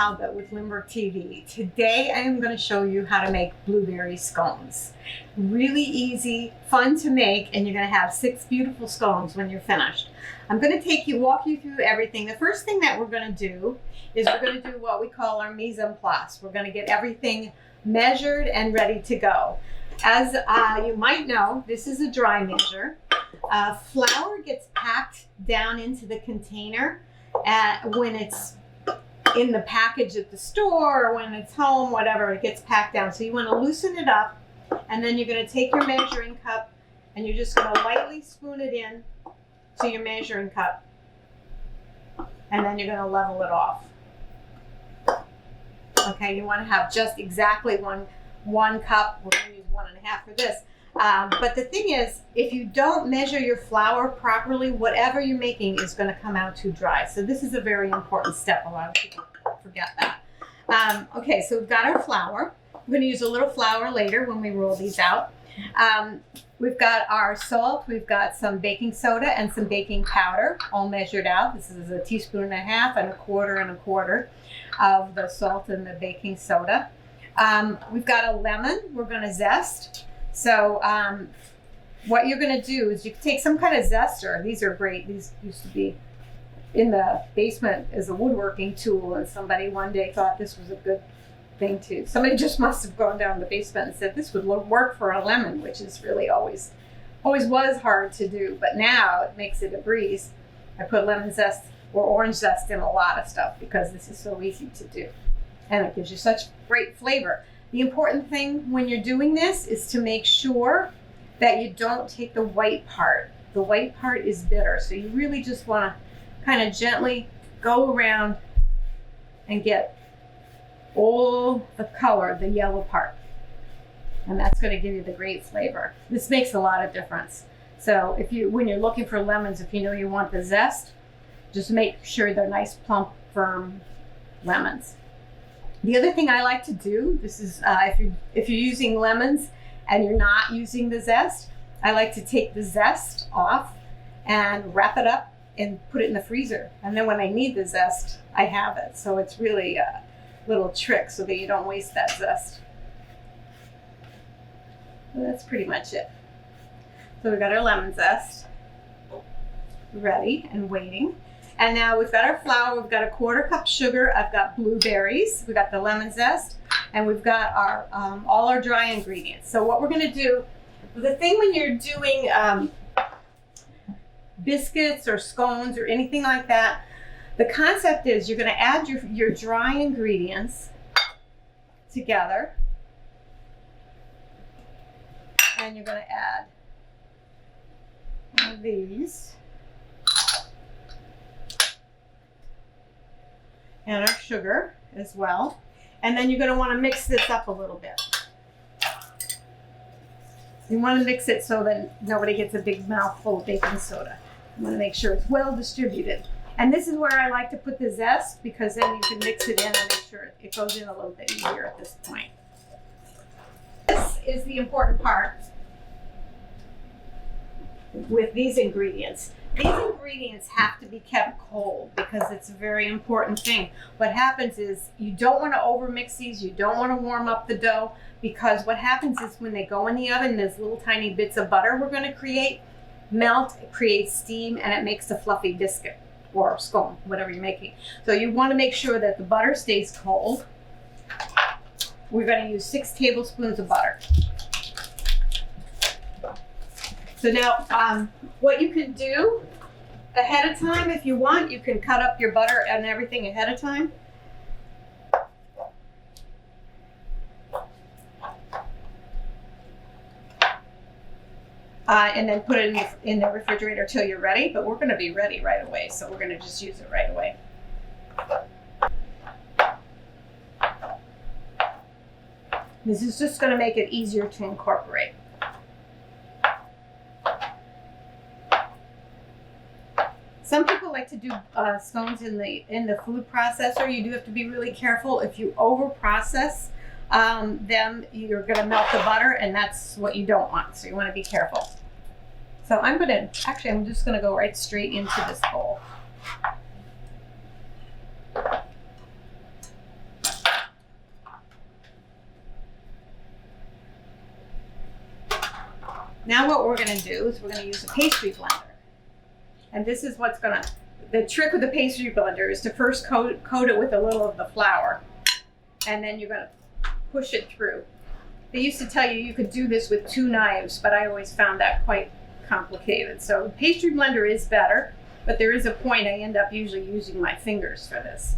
Talbott with Limburg TV. Today I am going to show you how to make blueberry scones. Really easy, fun to make, and you're going to have 6 beautiful scones when you're finished. I'm going to walk you through everything. The first thing that we're going to do is we're going to do what we call our mise en place. We're going to get everything measured and ready to go. As you might know, this is a dry measure. Flour gets packed down into the container when it's in the package at the store or when it's home, whatever, it gets packed down. So you want to loosen it up, and then you're going to take your measuring cup and you're just going to lightly spoon it in to your measuring cup, and then you're going to level it off. Okay, you want to have just exactly one cup. We're going to use 1.5 for this. But the thing is, if you don't measure your flour properly, whatever you're making is going to come out too dry. So this is a very important step. A lot of people forget that. Okay, so we've got our flour. We're going to use a little flour later when we roll these out. We've got our salt. We've got some baking soda and some baking powder, all measured out. This is 1.5 teaspoons and 1.25 of the salt and the baking soda. We've got a lemon we're going to zest. So what you're going to do is you can take some kind of zester. These are great. These used to be in the basement as a woodworking tool, and somebody one day thought this was a good thing to. Somebody just must have gone down the basement and said this would work for a lemon, which is really always was hard to do, but now it makes it a breeze. I put lemon zest or orange zest in a lot of stuff because this is so easy to do, and it gives you such great flavor. The important thing when you're doing this is to make sure that you don't take the white part. The white part is bitter, so you really just want to kind of gently go around and get all the color, the yellow part. And that's going to give you the great flavor. This makes a lot of difference. So when you're looking for lemons, if you know you want the zest, just make sure they're nice, plump, firm lemons. The other thing I like to do, this is if you're using lemons and you're not using the zest, I like to take the zest off and wrap it up and put it in the freezer. And then when I need the zest, I have it. So it's really a little trick so that you don't waste that zest. So that's pretty much it. So we've got our lemon zest ready and waiting. And now we've got our flour, we've got 1/4 cup sugar, I've got blueberries, we've got the lemon zest, and we've got our all our dry ingredients. So what we're going to do, the thing when you're doing biscuits or scones or anything like that, the concept is you're going to add your dry ingredients together, and you're going to add one of these. And our sugar as well. And then you're going to want to mix this up a little bit. You want to mix it so that nobody gets a big mouthful of baking soda. You want to make sure it's well distributed. And this is where I like to put the zest, because then you can mix it in and make sure it goes in a little bit easier at this point. This is the important part with these ingredients. These ingredients have to be kept cold because it's a very important thing. What happens is you don't want to overmix these. You don't want to warm up the dough, because what happens is when they go in the oven, those little tiny bits of butter we're going to create melt, it creates steam, and it makes a fluffy biscuit or scone, whatever you're making. So you want to make sure that the butter stays cold. We're going to use 6 tablespoons of butter. So now, what you can do ahead of time, if you want, you can cut up your butter and everything ahead of time. And then put it in the refrigerator till you're ready, but we're going to be ready right away, so we're going to just use it right away. This is just going to make it easier to incorporate. Some people like to do scones in the food processor. You do have to be really careful. If you over process them, you're going to melt the butter, and that's what you don't want. So you want to be careful. So I'm just going to go right straight into this bowl. Now what we're gonna do is we're gonna use a pastry blender. And this is what's gonna, the trick with the pastry blender is to first coat it with a little of the flour. And then you're gonna push it through. They used to tell you you could do this with 2 knives, but I always found that quite complicated. So the pastry blender is better, but there is a point I end up usually using my fingers for this.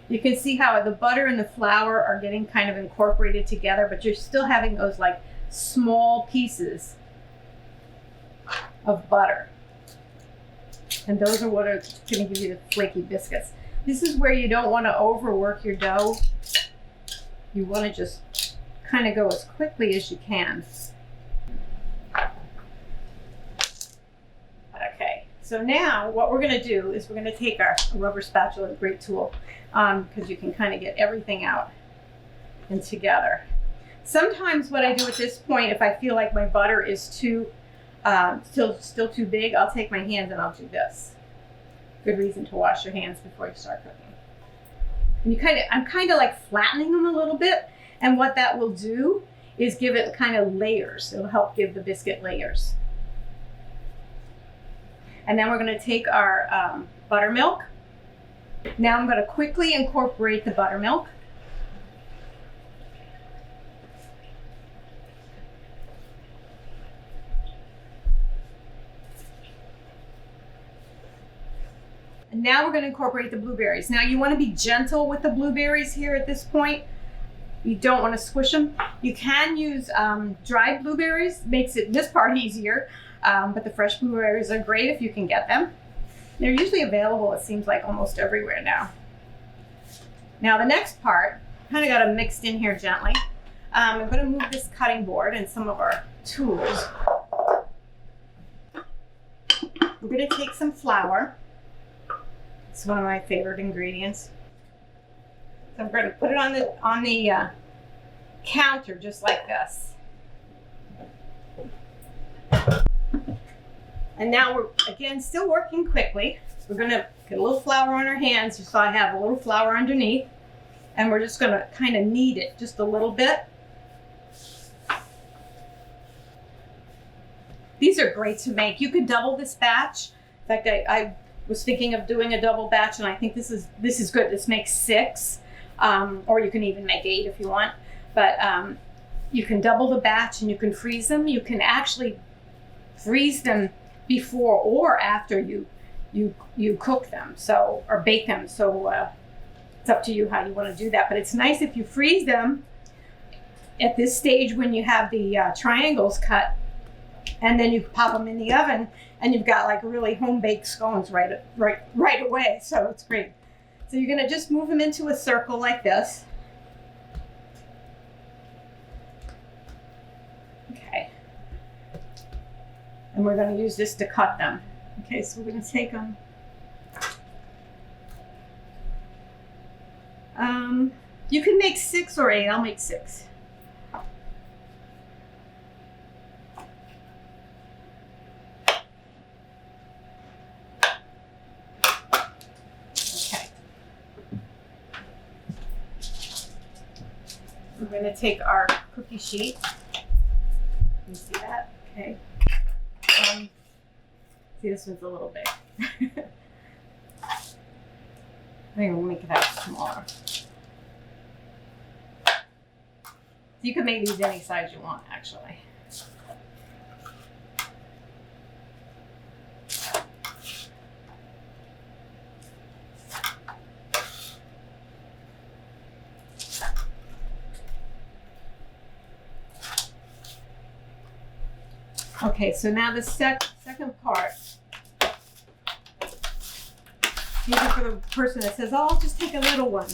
You can see how the butter and the flour are getting kind of incorporated together, but you're still having those like small pieces of butter. And those are what are going to give you the flaky biscuits. This is where you don't want to overwork your dough. You want to just kind of go as quickly as you can. Okay, so now what we're going to do is we're going to take our rubber spatula, a great tool, because you can kind of get everything out and together. Sometimes what I do at this point, if I feel like my butter is too still too big, I'll take my hands and I'll do this. Good reason to wash your hands before you start cooking. And I'm kind of like flattening them a little bit, and what that will do is give it kind of layers. It'll help give the biscuit layers. And then we're going to take our buttermilk. Now I'm going to quickly incorporate the buttermilk. And now we're going to incorporate the blueberries. Now you want to be gentle with the blueberries here at this point. You don't want to squish them. You can use dried blueberries, makes this part easier, but the fresh blueberries are great if you can get them. They're usually available, it seems like, almost everywhere now. Now the next part, kind of got them mixed in here gently. I'm going to move this cutting board and some of our tools. We're going to take some flour. It's one of my favorite ingredients. So I'm going to put it on the counter just like this. And now we're, again, still working quickly. We're going to get a little flour on our hands, just so I have a little flour underneath. And we're just going to kind of knead it just a little bit. These are great to make. You could double this batch. In fact, I was thinking of doing a double batch, and I think this is good. This makes 6, or you can even make 8 if you want. But you can double the batch and you can freeze them. You can actually freeze them before or after you cook them, so, or bake them. So it's up to you how you want to do that. But it's nice if you freeze them at this stage when you have the triangles cut, and then you pop them in the oven, and you've got like really home-baked scones right away. So it's great. So you're going to just move them into a circle like this. Okay. And we're going to use this to cut them. Okay, so we're going to take them. You can make 6 or 8. I'll make 6. We're going to take our cookie sheet. You see that? Okay. See, this one's a little big. I think we'll make it out smaller. You can make these any size you want, actually. Okay, so now the second part. These are for the person that says, oh, I'll just take a little one.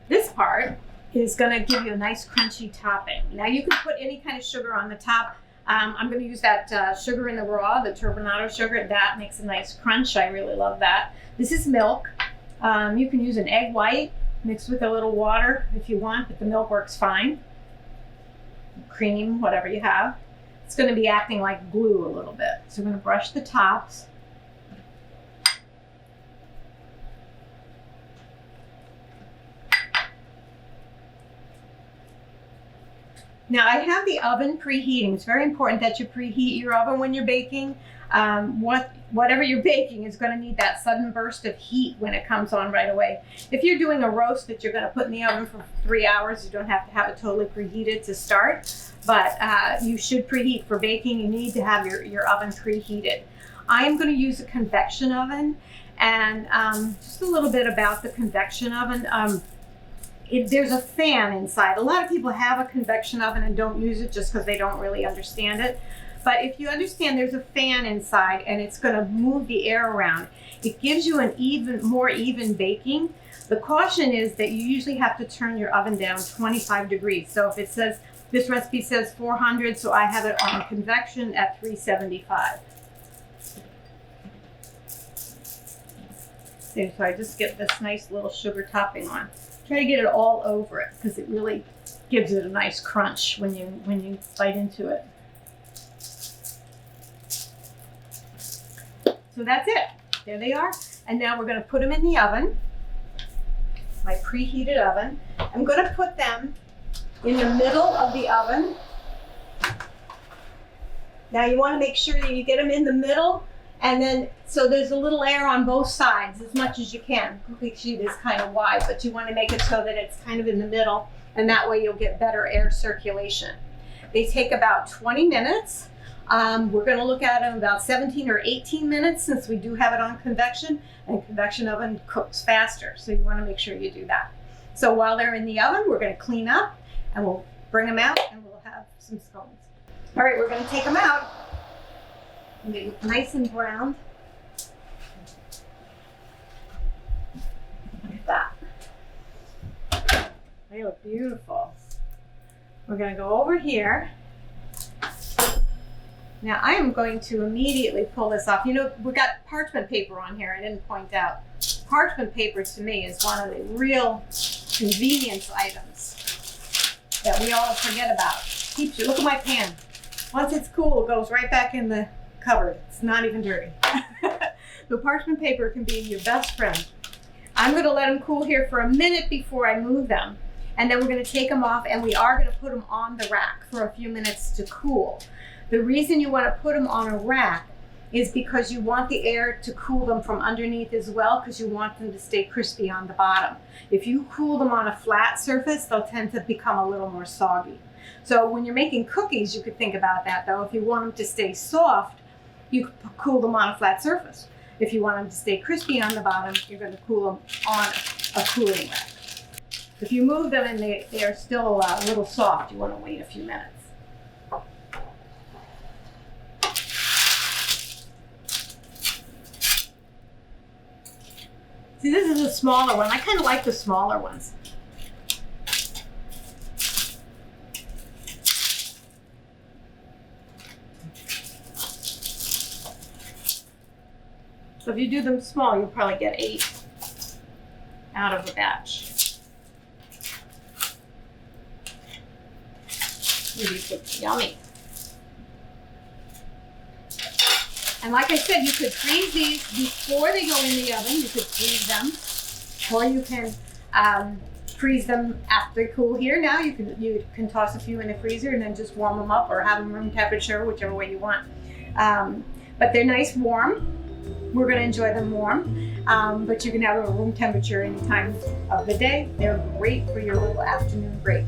This part is going to give you a nice crunchy topping. Now you can put any kind of sugar on the top. I'm going to use that sugar in the raw, the turbinado sugar. That makes a nice crunch. I really love that. This is milk. You can use an egg white mixed with a little water if you want, but the milk works fine. Cream, whatever you have. It's going to be acting like glue a little bit. So we're going to brush the tops. Now I have the oven preheating. It's very important that you preheat your oven when you're baking. Whatever you're baking is going to need that sudden burst of heat when it comes on right away. If you're doing a roast that you're going to put in the oven for 3 hours, you don't have to have it totally preheated to start, but you should preheat for baking. You need to have your oven preheated. I am going to use a convection oven, and just a little bit about the convection oven. There's a fan inside. A lot of people have a convection oven and don't use it just because they don't really understand it. But if you understand, there's a fan inside and it's going to move the air around. It gives you an more even baking. The caution is that you usually have to turn your oven down 25 degrees. So if it says, this recipe says 400, so I have it on convection at 375. So I just get this nice little sugar topping on. Try to get it all over it because it really gives it a nice crunch when you bite into it. So that's it. There they are. And now we're going to put them in the oven, my preheated oven. I'm going to put them in the middle of the oven. Now you want to make sure that you get them in the middle, and then so there's a little air on both sides as much as you can. Cookie sheet is kind of wide, but you want to make it so that it's kind of in the middle, and that way you'll get better air circulation. They take about 20 minutes. We're going to look at them about 17 or 18 minutes since we do have it on convection, and convection oven cooks faster, so you want to make sure you do that. So while they're in the oven, we're going to clean up and we'll bring them out and we'll have some scones. All right, we're going to take them out and get it nice and browned. Look at that. They look beautiful. We're going to go over here. Now I am going to immediately pull this off. You know, we've got parchment paper on here. I didn't point out. Parchment paper to me is one of the real convenience items that we all forget about. Keeps you, look at my pan. Once it's cool, it goes right back in the cupboard. It's not even dirty. So parchment paper can be your best friend. I'm going to let them cool here for a minute before I move them. And then we're going to take them off, and we are going to put them on the rack for a few minutes to cool. The reason you want to put them on a rack is because you want the air to cool them from underneath as well, because you want them to stay crispy on the bottom. If you cool them on a flat surface, they'll tend to become a little more soggy. So when you're making cookies, you could think about that though. If you want them to stay soft, you could cool them on a flat surface. If you want them to stay crispy on the bottom, you're going to cool them on a cooling rack. If you move them and they are still a little soft, you want to wait a few minutes. See, this is a smaller one. I kind of like the smaller ones. So if you do them small, you'll probably get 8 out of a batch. These look yummy. And like I said, you could freeze these before they go in the oven. You could freeze them, or you can freeze them after they cool here. Now you can toss a few in the freezer and then just warm them up, or have them room temperature, whichever way you want. But they're nice warm. We're going to enjoy them warm, but you can have them room temperature any time of the day. They're great for your little afternoon break.